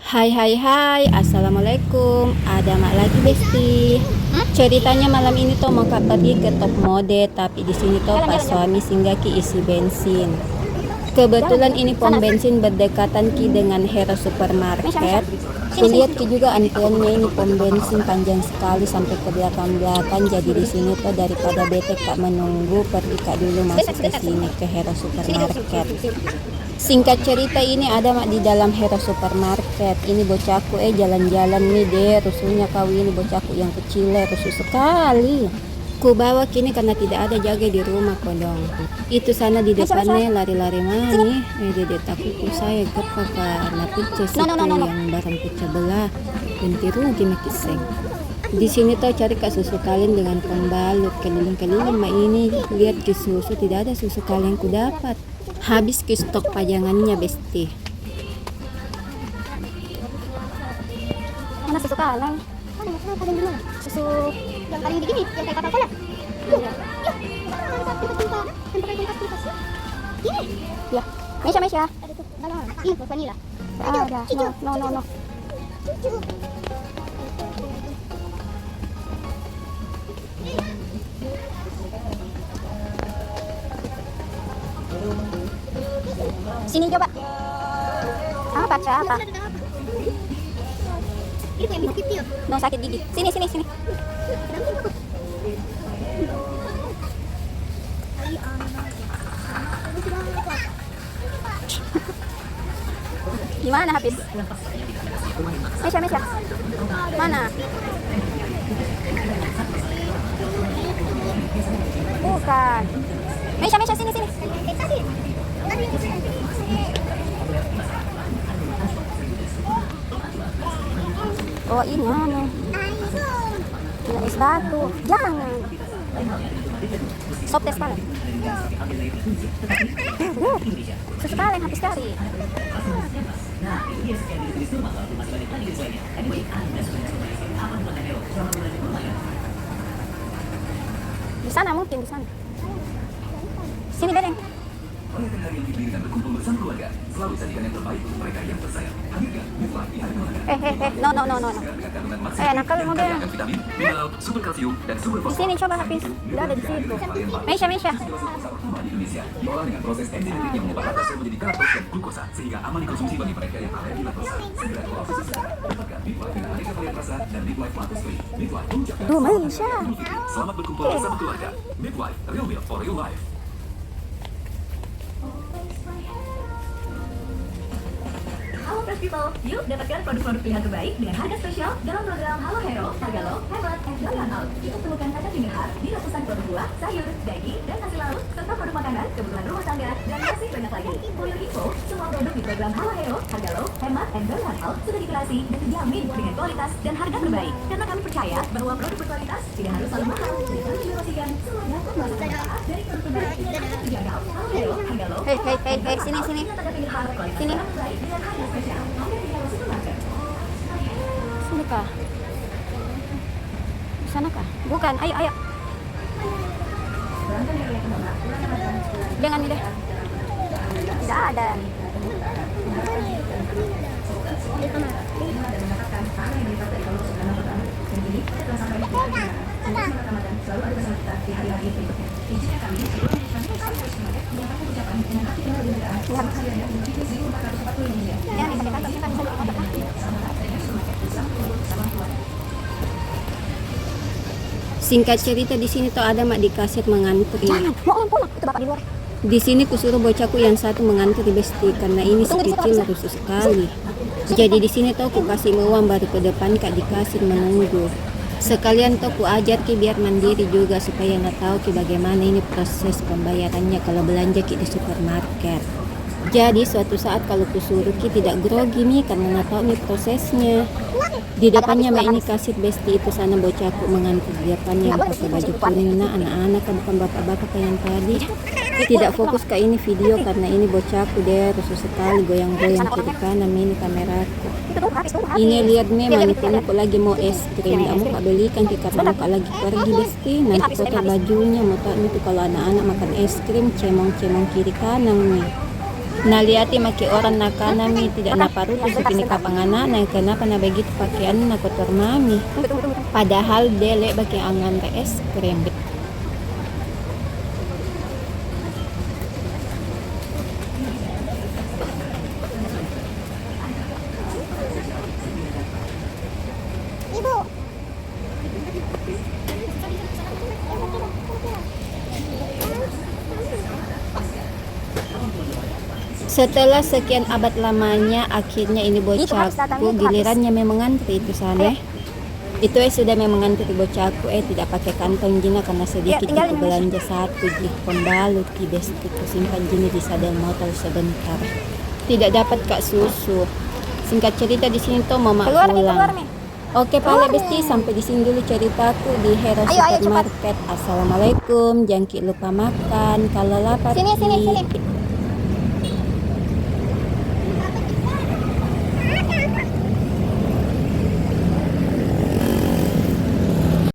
Hai hai hai, assalamualaikum. Ada mak lagi Besti. Ceritanya malam ini tuh mau pergi ke top mode, tapi di sini tuh pas suami singgah ki isi bensin. Kebetulan ini pom bensin berdekatan ki dengan Hero Supermarket. Kulihat ki juga antriannya ini pom bensin panjang sekali sampai ke belakang-belakang. Jadi di sini tuh daripada bete kak menunggu, pergi kak dulu masuk ke sini ke Hero Supermarket. Singkat cerita ini ada mak di dalam Hero Supermarket. Ini bocahku jalan-jalan nih deh. Rusuhnya kau ini bocahku yang kecil rusuh sekali. Ku bawa kini karena tidak ada jaga di rumah kodong. Itu sana di depannya lari-lari mani. Dede takutku saya gepa karena pecah situ yang barang pecah belah. Ganti rugi makiseng. Di sini tuh cari kak susu kalian dengan pembalut keliling-keliling mak ini. Lihat ke susu, tidak ada susu kalian ku dapat. Habis ke stok pajangannya Besti. Mana susu kaleng? Mana kaleng gimana? Susu yang kaleng begini, yang kayak Coca-Cola. Iya. Ini. Ya. Mesya. Ada tuh. Ini vanilla. Ada. No. Sini coba. Apa? Ini kayak sakit ya? No, sakit gigi. Sini. Gimana habis? Mesya. Mana? Bukan. Mesya sini. Oh ini anu. Ini es batu. Jangan. Sop tes kalian. Susu kalian habis kali. Di sana mungkin di sana. Sini Bedeng. No. Nakal mau deh. Di sini coba habis. Udah ada di situ. Mesya. Duh, Mesya. Selamat berkumpul bersama keluarga. Midwife, real milk for real life. Halo Fresh People, yuk dapatkan produk-produk pilihan terbaik dengan harga spesial dalam program Halo Hero, harga low, hemat, and don't out. Kita temukan kata pilihan di ratusan produk buah, sayur, daging, dan hasil laut, serta produk makanan, kebutuhan rumah tangga, dan masih banyak lagi. For your info, semua produk di program Halo Hero, harga low, hemat, and don't out sudah dikurasi dan dijamin dengan kualitas dan harga terbaik. Karena kami percaya bahwa produk berkualitas tidak harus selalu mahal, dan kami memastikan semua dapat merasakan manfaat dari produk terbaik dan harga terjangkau. Halo Hero, harga low. Hei, sini. Sini. Sini kah? Di sana kah? Bukan, ayo. Jangan nih deh. Tidak ada. Singkat cerita di sini tuh ada mak di kaset mengantri. Mau pulang. Itu bapak di luar. Di sini kusuruh bocahku yang satu mengantri Besti karena ini si kecil rusuh sekali. Jadi di sini tuh ku kasih uang baru ke depan kak dikasih menunggu. Sekalian tuh ku ajar ki biar mandiri juga supaya nggak tahu ki bagaimana ini proses pembayarannya kalau belanja ki di supermarket. Jadi suatu saat kalau kusuruh ki tidak grogi nih karena nggak tahu nih prosesnya. Di depannya mak ini kasih Besti itu sana bocahku mengantri di depannya yang pakai baju kuning. Nah anak-anak kan bukan bapak-bapak kayak yang tadi. Tidak fokus ke ini video karena ini bocahku deh rusuh sekali goyang-goyang kiri kanan ini kameraku. Ini lihat nih manipulnya kok lagi mau es krim. Kamu kak belikan ki karena kak lagi pergi Besti. Nanti foto bajunya mau tahu itu kalau anak-anak makan es krim cemong-cemong kiri kanan nih. Naliati maki orang nakanami tidak naparutu supini kapangana na kenapa na begitu pakaian na kotor mami. Padahal dele bagi angan es krim. Ibu. Setelah sekian abad lamanya, akhirnya ini bocahku gilirannya memang ngantri itu sana. Itu sudah memang ngantri bocahku tidak pakai kantong jina karena sedikit Ya, itu belanja satu di pembalut di besti simpan jini di sadel motor sebentar. Tidak dapat kak susu. Singkat cerita di sini tuh mama Keluar pulang. nih. Oke Pale Besti, sampai di sini dulu ceritaku di Hero Ayo, Supermarket. Assalamualaikum, jangan lupa makan kalau lapar. Sini.